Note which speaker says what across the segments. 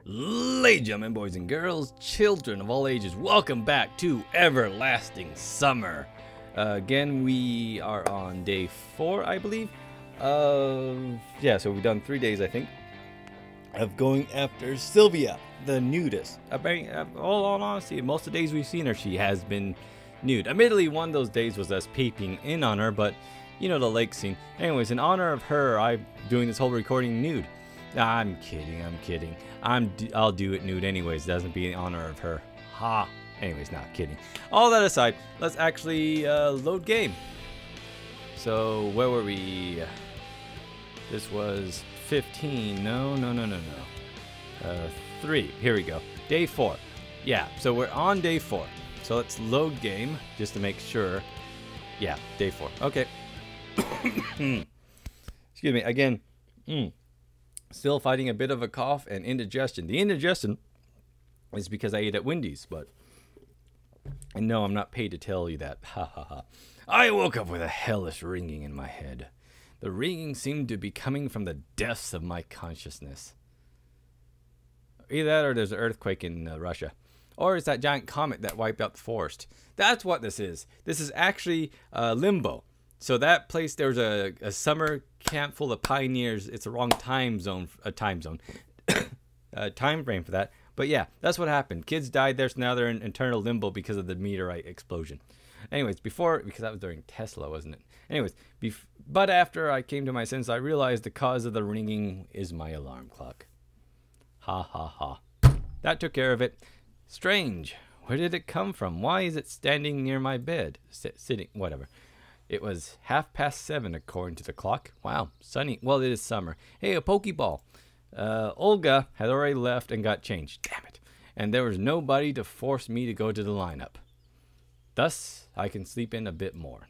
Speaker 1: Ladies and gentlemen, boys and girls, children of all ages, welcome back to Everlasting Summer. Again, we are on day 4, I believe. Yeah, so we've done 3 days, I think, of going after Sylvia, the nudist. All honesty, most of the days we've seen her, she has been nude. Admittedly, one of those days was us peeping in on her, but you know, the lake scene. Anyways, in honor of her, I'm doing this whole recording nude. I'm kidding. I'll do it nude anyways. Doesn't be in honor of her. Ha. Anyways, not kidding. All that aside, let's actually load game. So where were we? This was 15. No. 3. Here we go. Day 4. Yeah. So we're on day 4. So let's load game just to make sure. Yeah. Day 4. Okay. Excuse me again. Still fighting a bit of a cough and indigestion. The indigestion is because I ate at Wendy's, but and no, I'm not paid to tell you that. Ha ha ha. I woke up with a hellish ringing in my head. The ringing seemed to be coming from the depths of my consciousness. Either that or there's an earthquake in Russia. Or it's that giant comet that wiped out the forest. That's what this is. This is actually Limbo. So that place, there's a summer camp full of pioneers. It's the wrong time frame for that. But yeah, that's what happened. Kids died there, so now they're in eternal limbo because of the meteorite explosion. Anyways, because that was during Tesla, wasn't it? Anyways, but after I came to my senses, I realized the cause of the ringing is my alarm clock. Ha ha ha. That took care of it. Strange. Where did it come from? Why is it standing near my bed? Sitting, whatever. It was 7:30 according to the clock. Wow, sunny. Well, it is summer. Hey, a Pokeball. Olga had already left and got changed. Damn it. And there was nobody to force me to go to the lineup. Thus, I can sleep in a bit more.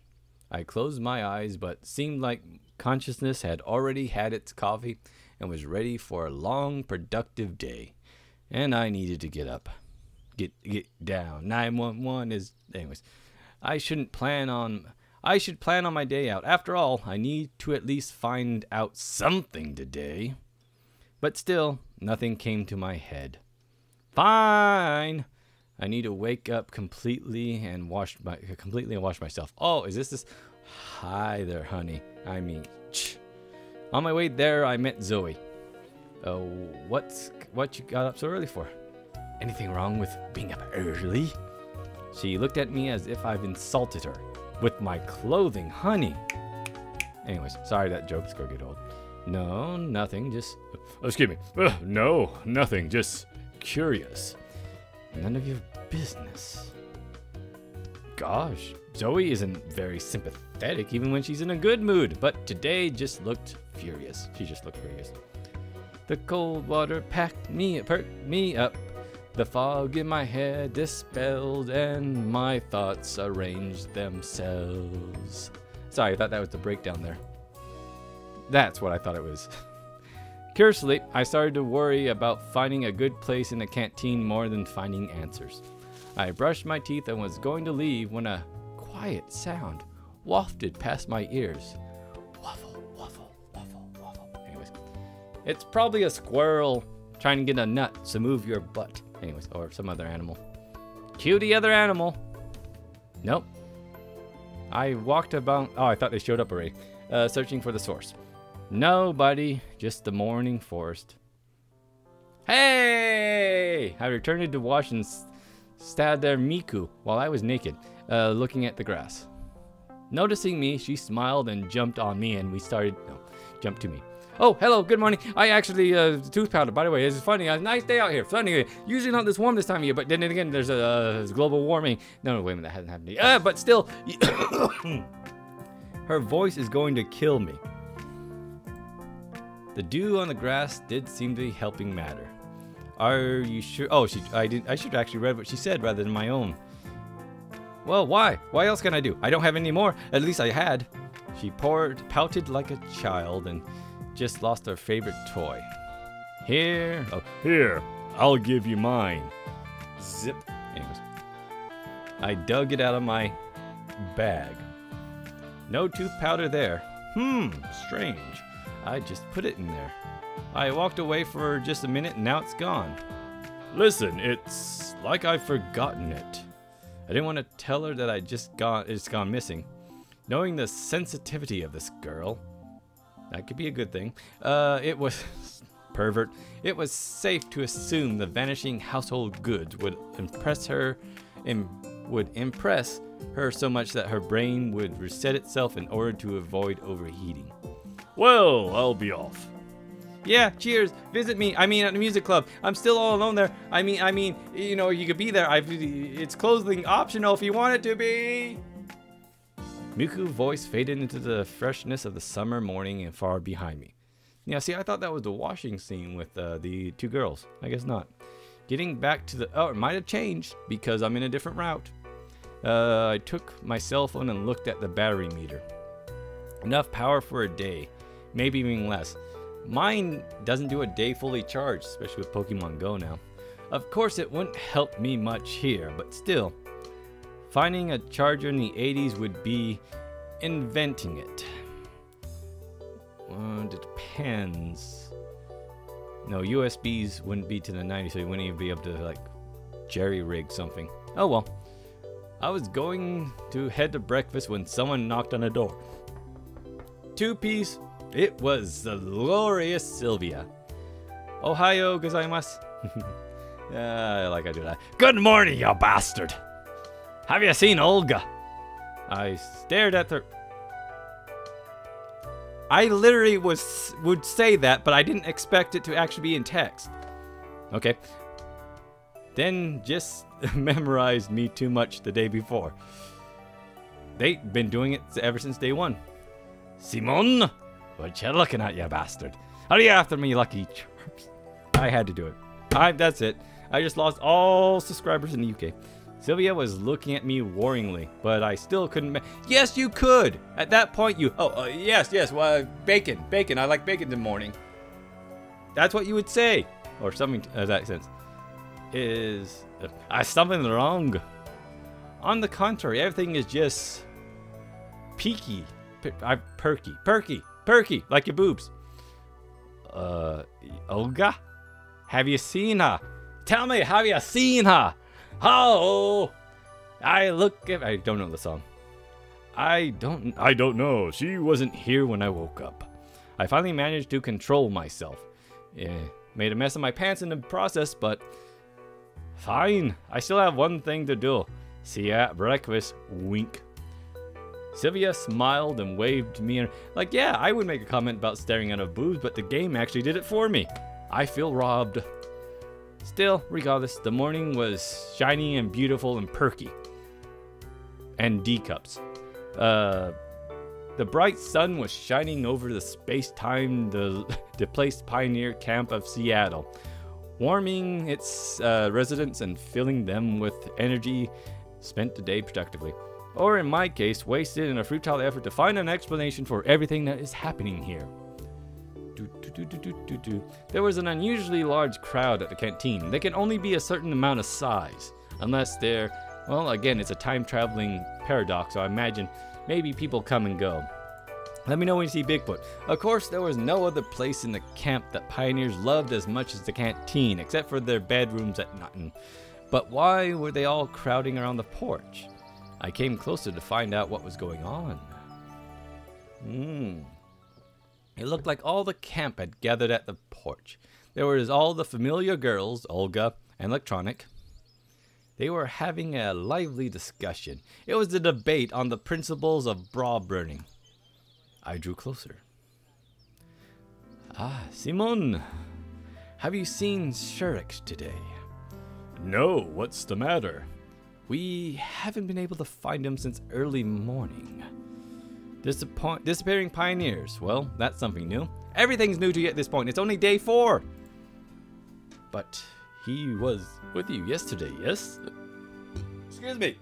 Speaker 1: I closed my eyes, but seemed like consciousness had already had its coffee and was ready for a long, productive day. And I needed to get up. Get down. 911 is... Anyways, I should plan on my day out. After all, I need to at least find out something today. But still, nothing came to my head. Fine. I need to wake up completely and wash myself. Oh, is this? Hi there, honey. I mean, on my way there, I met Zoe. What you got up so early for? Anything wrong with being up early? She looked at me as if I've insulted her. With my clothing, honey. Anyways, sorry that joke's gonna get old. No, nothing, just... excuse me. No, nothing, just curious. None of your business. Gosh, Zoe isn't very sympathetic even when she's in a good mood, but today just looked furious. She just looked furious. The cold water perked me up. The fog in my head dispelled and my thoughts arranged themselves. Sorry, I thought that was the breakdown there. That's what I thought it was. Curiously, I started to worry about finding a good place in the canteen more than finding answers. I brushed my teeth and was going to leave when a quiet sound wafted past my ears. Waffle, waffle, waffle, waffle. Anyways, it's probably a squirrel trying to get a nut to move your butt. Anyways, or some other animal. Cue the other animal. Nope. I walked about... Oh, I thought they showed up already. Searching for the source. Nobody. Just the morning forest. Hey! I returned to wash and stared there Miku while I was naked, looking at the grass. Noticing me, she smiled and jumped on me, and we started... No, jumped to me. Oh, hello, good morning. I actually, tooth powder, by the way. It's funny. A nice day out here. Sunny. Usually not this warm this time of year, but then again, there's a global warming. No, wait a minute, that hasn't happened yet. But still, her voice is going to kill me. The dew on the grass did seem to be helping matter. Are you sure? Oh, I should actually read what she said rather than my own. Well, why? Why else can I do? I don't have any more. At least I had. She pouted like a child and just lost her favorite toy. Here, I'll give you mine. Zip. Anyways, I dug it out of my bag. No tooth powder there. Strange. I just put it in there. I walked away for just a minute and now it's gone. Listen, it's like I've forgotten it. I didn't want to tell her that it's gone missing. Knowing the sensitivity of this girl, that could be a good thing. It was pervert. It was safe to assume the vanishing household goods would impress her so much that her brain would reset itself in order to avoid overheating. Well, I'll be off. Yeah, cheers. Visit me. I mean, at the music club. I'm still all alone there. I mean, you know, you could be there. It's clothing optional if you want it to be. Miku's voice faded into the freshness of the summer morning and far behind me. Yeah, see, I thought that was the washing scene with the two girls. I guess not. Getting back to oh, it might have changed because I'm in a different route. I took my cell phone and looked at the battery meter. Enough power for a day, maybe even less. Mine doesn't do a day fully charged, especially with Pokemon Go now. Of course, it wouldn't help me much here, but still. Finding a charger in the 80s would be inventing it. Well, it depends. No, USBs wouldn't be to the 90s, so you wouldn't even be able to, like, jerry-rig something. Oh well. I was going to head to breakfast when someone knocked on the door. Two-piece. It was the glorious Sylvia. Ohio gozaimasu. I like I do that. Good morning, you bastard. Have you seen Olga? I stared at her. I literally would say that, but I didn't expect it to actually be in text. Okay. Then just memorized me too much the day before. They've been doing it ever since day one. Simon, what you looking at, you bastard? Hurry after me, Lucky Charms. I had to do it. That's it. I just lost all subscribers in the UK. Sylvia was looking at me worryingly, but I still couldn't. Yes, you could. At that point, you. Oh, yes. Well, bacon. I like bacon in the morning. That's what you would say, or something to that sense. Is something wrong? On the contrary, everything is just peaky, perky, like your boobs. Olga, have you seen her? Tell me, have you seen her? Oh, I don't know the song. I don't know. She wasn't here when I woke up. I finally managed to control myself. Made a mess of my pants in the process, but fine. I still have one thing to do. See ya at breakfast. Wink. Sylvia smiled and waved me. Like, yeah, I would make a comment about staring at her boobs, but the game actually did it for me. I feel robbed. Still, regardless, the morning was shiny and beautiful and perky. And D-cups. The bright sun was shining over the space-time, the displaced pioneer camp of Seattle, warming its residents and filling them with energy spent the day productively. Or in my case, wasted in a futile effort to find an explanation for everything that is happening here. There was an unusually large crowd at the canteen. They can only be a certain amount of size, unless they're, well, again, it's a time-traveling paradox, so I imagine maybe people come and go. Let me know when you see Bigfoot. Of course, there was no other place in the camp that pioneers loved as much as the canteen, except for their bedrooms at Nutton. But why were they all crowding around the porch? I came closer to find out what was going on. It looked like all the camp had gathered at the porch. There was all the familiar girls, Olga and Electronic. They were having a lively discussion. It was a debate on the principles of bra burning. I drew closer. Simon, have you seen Shurik today? No, what's the matter? We haven't been able to find him since early morning. Disappearing pioneers. Well, that's something new. Everything's new to you at this point. It's only day 4. But he was with you yesterday, yes? Excuse me.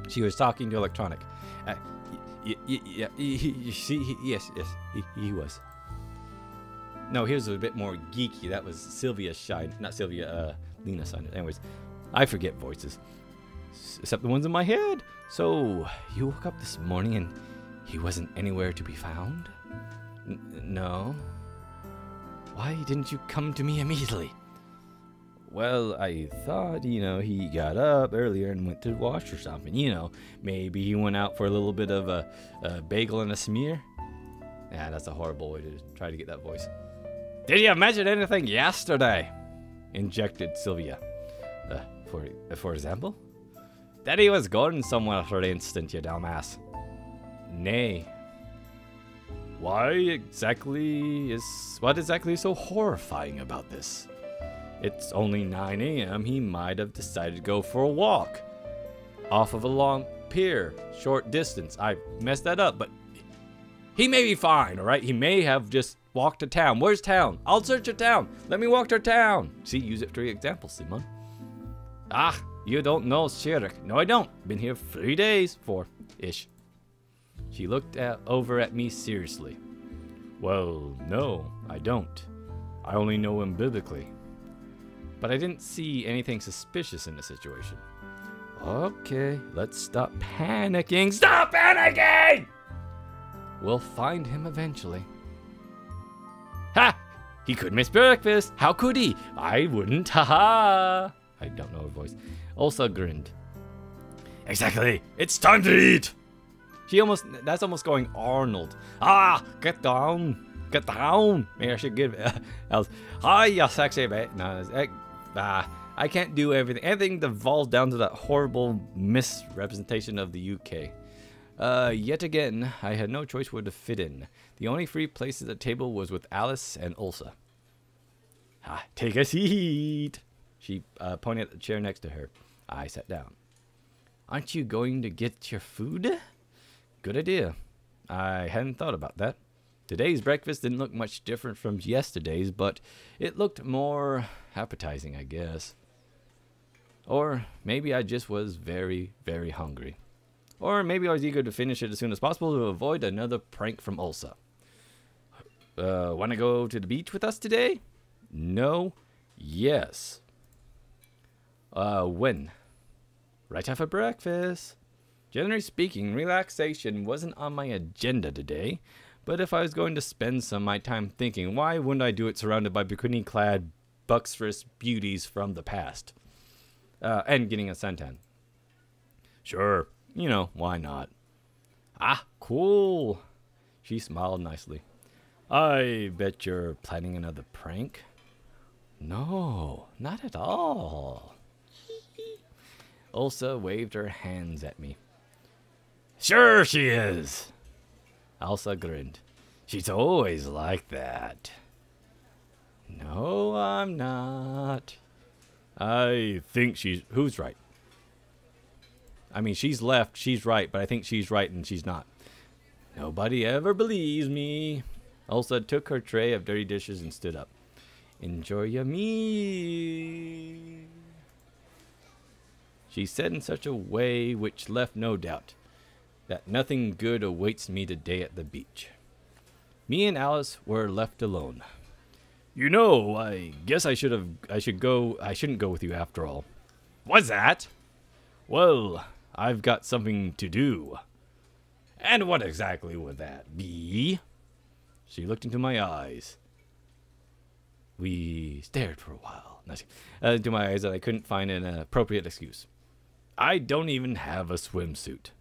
Speaker 1: She was talking to Electronic. Yes, he was. No, he was a bit more geeky. That was Sylvia's side. Not Sylvia, Lena's side. Anyways, I forget voices. Except the ones in my head. So, you woke up this morning and he wasn't anywhere to be found? No. Why didn't you come to me immediately? Well, I thought, he got up earlier and went to wash or something. Maybe he went out for a little bit of a bagel and a smear. Yeah, that's a horrible way to try to get that voice. Did you mention anything yesterday? Injected Sylvia. For example? That he was going somewhere for the instant, you dumbass. Nay. What exactly is so horrifying about this? It's only 9 a.m. He might have decided to go for a walk. Off of a long pier, short distance. I messed that up, but he may be fine, alright? He may have just walked to town. Where's town? I'll search a town. Let me walk to town. See, use it for your example, Simon. Ah, you don't know Shirik. No, I don't. Been here 3 days. 4-ish. She looked over at me seriously. Well, no, I don't. I only know him biblically. But I didn't see anything suspicious in the situation. Okay, let's stop panicking. Stop panicking! We'll find him eventually. Ha! He could miss breakfast. How could he? I wouldn't. Ha! I don't know her voice. Elsa grinned. Exactly. It's time to eat. That's almost going Arnold. Ah, get down. Get down. Maybe I should give else. Hi, you sexy bit. No, I can't do everything. Everything devolves down to that horrible misrepresentation of the UK. Yet again, I had no choice where to fit in. The only free place at the table was with Alice and Ulsa. Take a seat. She pointed at the chair next to her. I sat down. Aren't you going to get your food? Good idea. I hadn't thought about that. Today's breakfast didn't look much different from yesterday's, but it looked more appetizing, I guess. Or maybe I just was very, very hungry. Or maybe I was eager to finish it as soon as possible to avoid another prank from Ulsa. Want to go to the beach with us today? No. Yes. When? Right after breakfast. Generally speaking, relaxation wasn't on my agenda today, but if I was going to spend some of my time thinking, why wouldn't I do it surrounded by bikini-clad, buxrous beauties from the past? And getting a suntan. Sure, why not? Ah, cool. She smiled nicely. I bet you're planning another prank? No, not at all. Ulsa waved her hands at me. Sure she is. Elsa grinned. She's always like that. No, I'm not. I think who's right? I mean, she's left, she's right, but I think she's right and she's not. Nobody ever believes me. Elsa took her tray of dirty dishes and stood up. Enjoy your meal. She said in such a way which left no doubt that nothing good awaits me today at the beach. Me and Alice were left alone. I guess I shouldn't go with you after all. What's that? Well, I've got something to do. And what exactly would that be? She looked into my eyes. We stared for a while. Into my eyes that I couldn't find an appropriate excuse. I don't even have a swimsuit.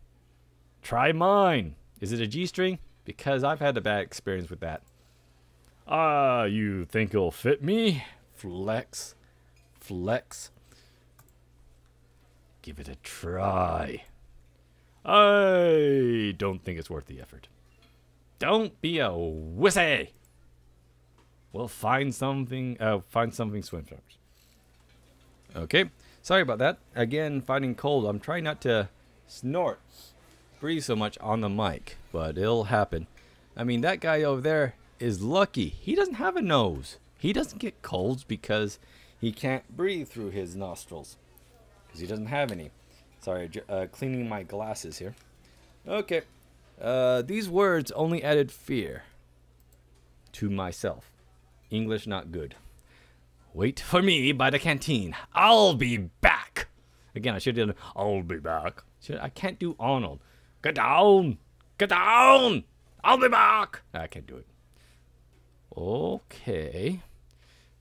Speaker 1: Try mine. Is it a G-string? Because I've had a bad experience with that. You think it'll fit me? Flex. Give it a try. I don't think it's worth the effort. Don't be a wussy. We'll find something swim first. Okay. Sorry about that. Again, fighting cold. I'm trying not to breathe so much on the mic, but it'll happen. I mean, that guy over there is lucky. He doesn't have a nose. He doesn't get colds because he can't breathe through his nostrils. Because he doesn't have any. Sorry, cleaning my glasses here. Okay. These words only added fear to myself. English not good. Wait for me by the canteen. I'll be back. Again, I should have done, I'll be back. I can't do Arnold. Get down. Get down. I'll be back. I can't do it. Okay.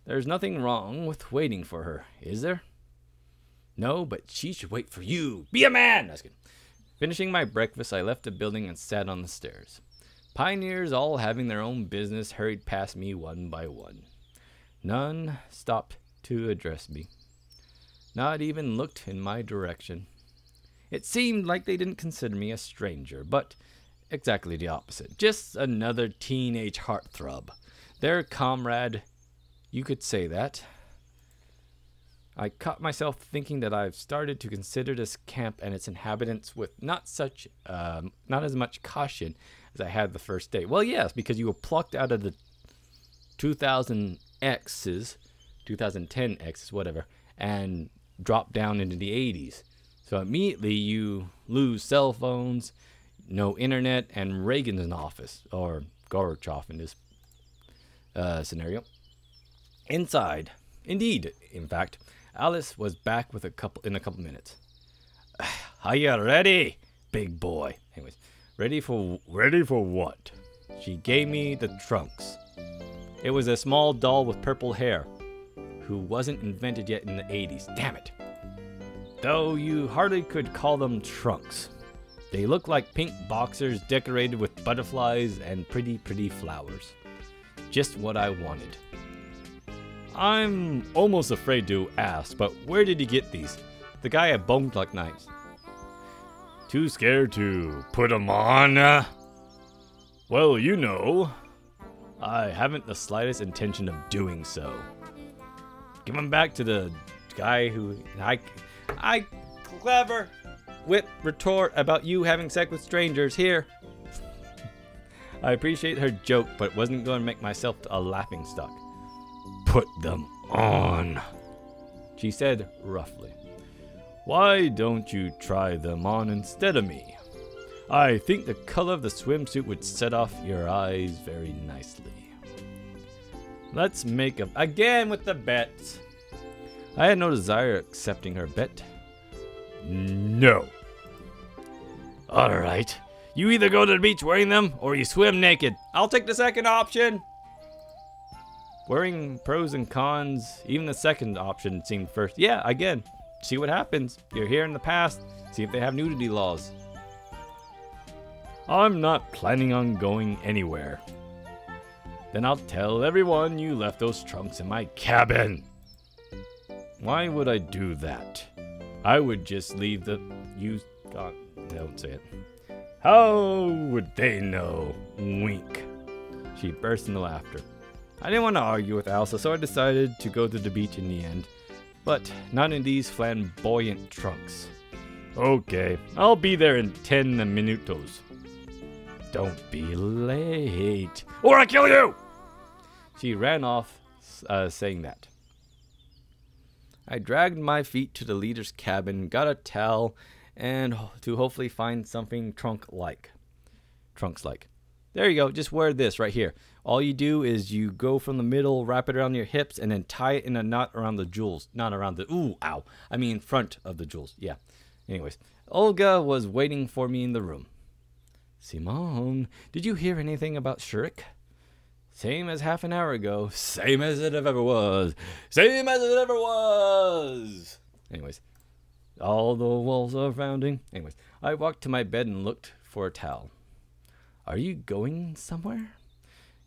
Speaker 1: There's nothing wrong with waiting for her, is there? No, but she should wait for you. Be a man! That's good. Finishing my breakfast, I left the building and sat on the stairs. Pioneers, all having their own business, hurried past me one by one. None stopped to address me. Not even looked in my direction. It seemed like they didn't consider me a stranger, but exactly the opposite. Just another teenage heartthrob. Their comrade, you could say that. I caught myself thinking that I've started to consider this camp and its inhabitants with not as much caution as I had the first day. Well, yes, because you were plucked out of the 2010Xs, whatever, and dropped down into the 80s. So immediately you lose cell phones, no internet, and Reagan's in office, or Gorbachev in this scenario. Inside, indeed, in fact, Alice was back in a couple minutes. Are you ready, big boy? Anyways, ready for what? She gave me the trunks. It was a small doll with purple hair, who wasn't invented yet in the 80s. Damn it. Though you hardly could call them trunks. They look like pink boxers decorated with butterflies and pretty flowers. Just what I wanted. I'm almost afraid to ask, but where did he get these? The guy at Bone Cluck Knives. Too scared to put 'em on? Well, you know, I haven't the slightest intention of doing so. Give 'em back to the guy who I clever wit retort about you having sex with strangers here. I appreciate her joke, but wasn't going to make myself a laughingstock. Put them on, she said roughly. Why don't you try them on instead of me? I think the color of the swimsuit would set off your eyes very nicely. Let's make up again with the bets. I had no desire accepting her bet. No. All right. You either go to the beach wearing them or you swim naked. I'll take the second option. Wearing pros and cons, even the second option seemed first. Yeah, again, see what happens. You're here in the past. See if they have nudity laws. I'm not planning on going anywhere. Then I'll tell everyone you left those trunks in my cabin. Why would I do that? I would just leave the... God, don't say it. How would they know? Wink. She burst into laughter. I didn't want to argue with Elsa, so I decided to go to the beach in the end. But not in these flamboyant trunks. Okay, I'll be there in 10 minutos. Don't be late, or I kill you! She ran off, saying that. I dragged my feet to the leader's cabin, got a towel, and to hopefully find something trunks-like. There you go, just wear this right here. All you do is you go from the middle, wrap it around your hips, and then tie it in a knot around the jewels. Not around the, I mean front of the jewels, yeah. Anyways, Olga was waiting for me in the room. Simone, did you hear anything about Shurik? Same as half an hour ago. Same as it ever was. Same as it ever was. Anyways, all the walls are rounding. Anyways, I walked to my bed and looked for a towel. Are you going somewhere?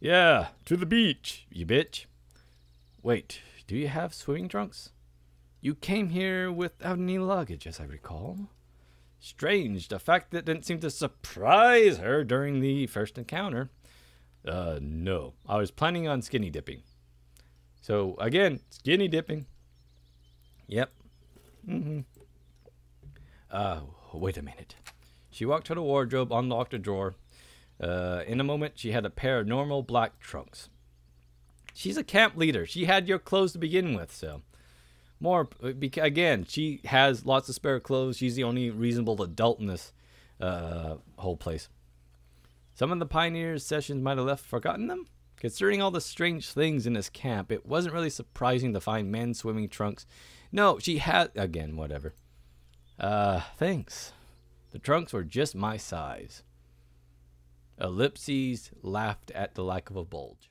Speaker 1: Yeah, to the beach, you bitch. Wait, do you have swimming trunks? You came here without any luggage, as I recall. Strange, the fact that didn't seem to surprise her during the first encounter. No, I was planning on skinny dipping. So, again, skinny dipping. Yep. Wait a minute. She walked to the wardrobe, unlocked a drawer. In a moment, she had a pair of normal black trunks. She's a camp leader. She had your clothes to begin with, so... Again, she has lots of spare clothes. She's the only reasonable adult in this whole place. Some of the pioneers' sessions might have left forgotten them. Considering all the strange things in this camp, it wasn't really surprising to find men's swimming trunks. No, she had... Again, whatever. Thanks. The trunks were just my size. Ellipses laughed at the lack of a bulge.